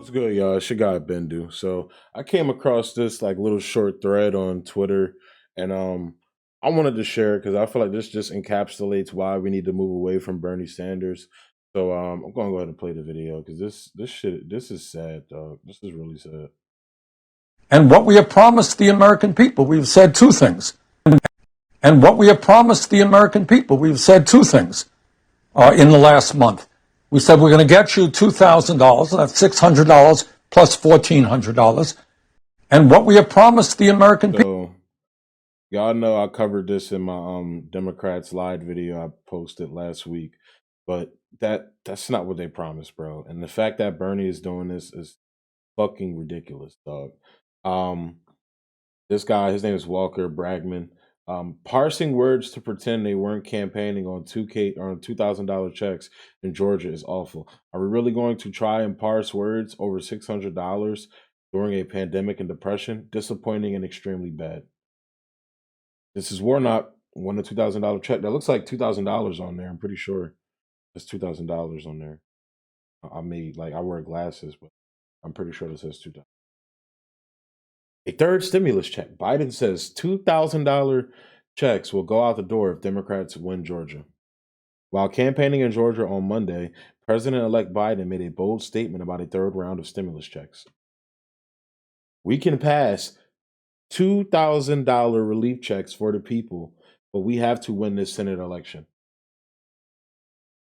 What's good, y'all? It's your guy Bendu. So I came across this like little short thread on Twitter, and I wanted to share it because I feel like this just encapsulates why we need to move away from Bernie Sanders. So I'm gonna go ahead and play the video because this is sad, dog. This is really sad. And what we have promised the American people, we've said two things. And what we have promised the American people, we've said two things in the last month. We said we're going to get you $2,000, and that's $600 plus $1,400. And what we have promised the American people. So y'all know I covered this in my Democrats live video I posted last week, but that's not what they promised, bro. And the fact that Bernie is doing this is fucking ridiculous, dog. Um, this guy, his name is Walker Bragman. Parsing words to pretend they weren't campaigning on $2K or on $2,000 checks in Georgia is awful. Are we really going to try and parse words over $600 during a pandemic and depression? Disappointing and extremely bad. This is Warnock won a $2,000 check. That looks like $2,000 on there. I'm pretty sure there's $2,000 on there. I wear glasses, but I'm pretty sure it says 2,000. A third stimulus check. Biden says $2,000 checks will go out the door if Democrats win Georgia. While campaigning in Georgia on Monday, President-elect Biden made a bold statement about a third round of stimulus checks. We can pass $2,000 relief checks for the people, but we have to win this Senate election.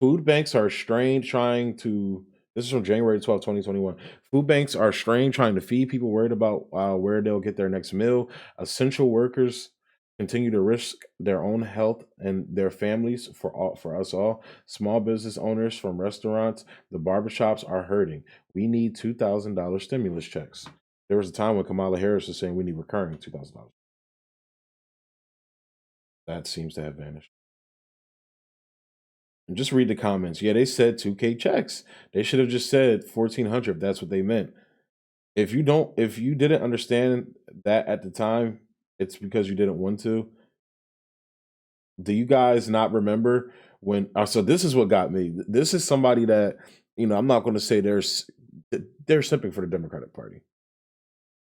Food banks are strained trying to. This is from January 12, 2021. Food banks are strained trying to feed people worried about where they'll get their next meal. Essential workers continue to risk their own health and their families for us all. Small business owners from restaurants, the barbershops are hurting. We need $2,000 stimulus checks. There was a time when Kamala Harris was saying we need recurring $2,000. That seems to have vanished. And just read the comments. Yeah, they said 2K checks. They should have just said 1,400 if that's what they meant. If you didn't understand that at the time, it's because you didn't want to. Do you guys not remember when? So this is what got me. This is somebody that I'm not going to say they're simping for the Democratic Party,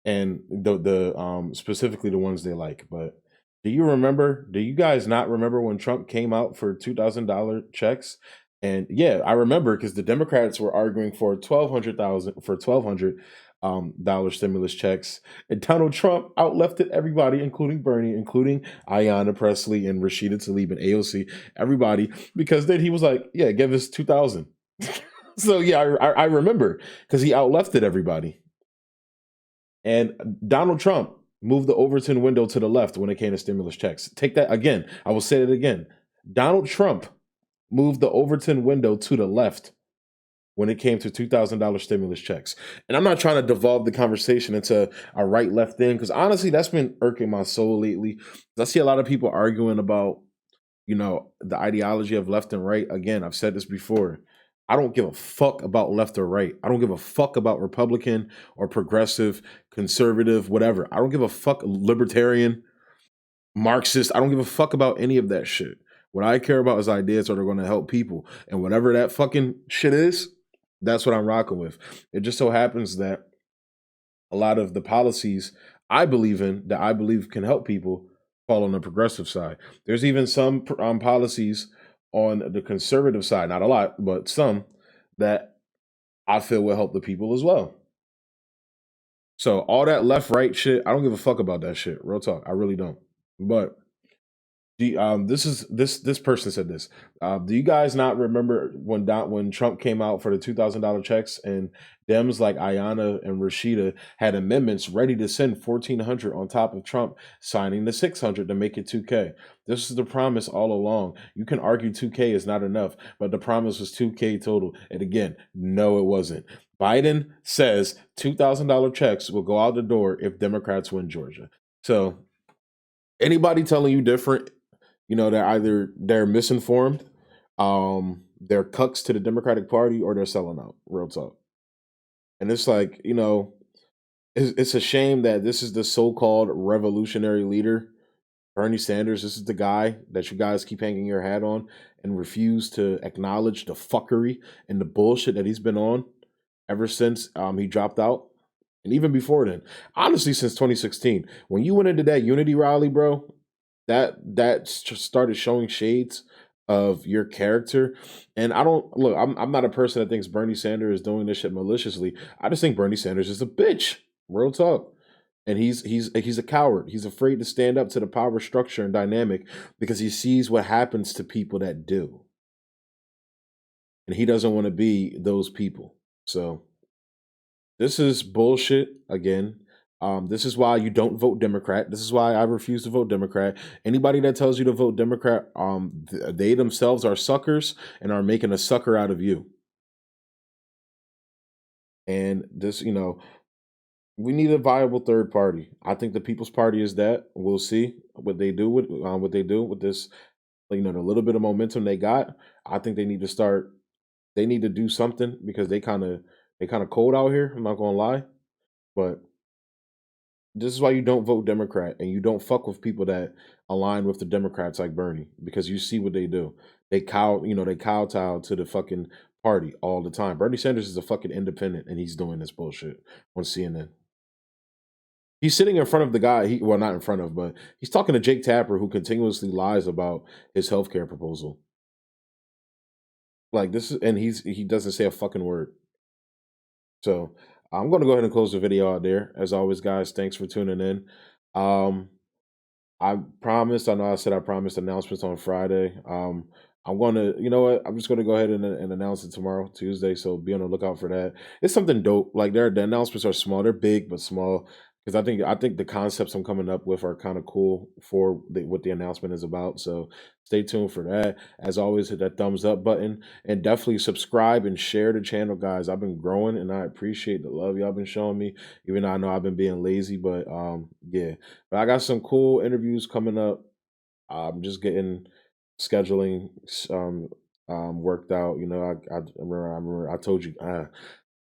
and the specifically the ones they like. But do you remember? Do you guys not remember when Trump came out for $2,000 checks? And yeah, I remember because the Democrats were arguing for $1,200 stimulus checks, and Donald Trump outlefted everybody, including Bernie, including Ayanna Pressley and Rashida Tlaib and AOC, everybody, because then he was like, "Yeah, give us 2,000." So yeah, I remember because he outlefted everybody. And Donald Trump moved the Overton window to the left when it came to stimulus checks. Take that again. I will say it again. Donald Trump moved the Overton window to the left when it came to $2,000 stimulus checks. And I'm not trying to devolve the conversation into a right-left thing, because honestly, that's been irking my soul lately. I see a lot of people arguing about, the ideology of left and right. Again, I've said this before. I don't give a fuck about left or right. I don't give a fuck about Republican or progressive, conservative, whatever. I don't give a fuck libertarian, Marxist. I don't give a fuck about any of that shit. What I care about is ideas that are going to help people. And whatever that fucking shit is, that's what I'm rocking with. It just so happens that a lot of the policies I believe in, that I believe can help people, fall on the progressive side. There's even some policies on the conservative side, not a lot, but some, that I feel will help the people as well. So all that left right shit, I don't give a fuck about that shit. Real talk, I really don't. But this person said this. Do you guys not remember when Trump came out for the $2,000 checks, and Dems like Ayanna and Rashida had amendments ready to send 1,400 on top of Trump signing the 600 to make it 2K? This is the promise all along. You can argue 2K is not enough, but the promise was 2K total. And again, no, it wasn't. Biden says $2,000 checks will go out the door if Democrats win Georgia. So anybody telling you different, they're misinformed, they're cucks to the Democratic Party, or they're selling out. Real talk. And it's like, it's a shame that this is the so-called revolutionary leader, Bernie Sanders. This is the guy that you guys keep hanging your hat on and refuse to acknowledge the fuckery and the bullshit that he's been on. ever since he dropped out, and even before then. Honestly, since 2016, when you went into that Unity rally, bro, started showing shades of your character. And I don't look. I'm not a person that thinks Bernie Sanders is doing this shit maliciously. I just think Bernie Sanders is a bitch. Real talk. And he's a coward. He's afraid to stand up to the power structure and dynamic because he sees what happens to people that do, and he doesn't want to be those people. So this is bullshit again. This is why you don't vote Democrat. This is why I refuse to vote Democrat. Anybody that tells you to vote Democrat, they themselves are suckers and are making a sucker out of you. And this, we need a viable third party. I think the People's Party is that. We'll see what they do with this. The little bit of momentum they got. I think they need to start. They need to do something because they kind of cold out here. I'm not gonna lie, but this is why you don't vote Democrat and you don't fuck with people that align with the Democrats like Bernie, because you see what they do. They kowtow to the fucking party all the time. Bernie Sanders is a fucking independent and he's doing this bullshit on CNN. He's sitting in front of the guy, well, not in front of, but he's talking to Jake Tapper, who continuously lies about his healthcare proposal. Like this is, and he doesn't say a fucking word. So I'm going to go ahead and close the video out there. As always, guys, thanks for tuning in. I promised, I know I said I promised announcements on Friday. I'm going to, you know what? I'm just going to go ahead and announce it tomorrow, Tuesday. So be on the lookout for that. It's something dope. Like the announcements are small. They're big, but small. Because I think the concepts I'm coming up with are kind of cool for what the announcement is about. So stay tuned for that. As always, hit that thumbs up button and definitely subscribe and share the channel, guys. I've been growing and I appreciate the love y'all been showing me. Even though I know I've been being lazy, but yeah. But I got some cool interviews coming up. I'm just getting scheduling worked out. I remember I told you.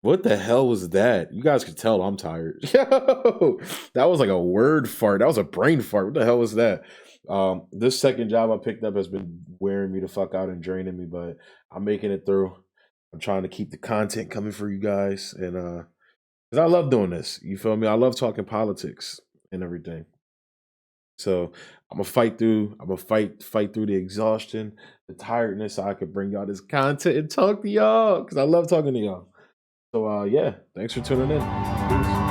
What the hell was that? You guys could tell I'm tired. Yo, that was like a word fart. That was a brain fart. What the hell was that? This second job I picked up has been wearing me the fuck out and draining me, but I'm making it through. I'm trying to keep the content coming for you guys, and because I love doing this. You feel me? I love talking politics and everything. So I'm gonna fight through. I'm gonna fight through the exhaustion, the tiredness, so I could bring y'all this content and talk to y'all because I love talking to y'all. So yeah, thanks for tuning in. Peace.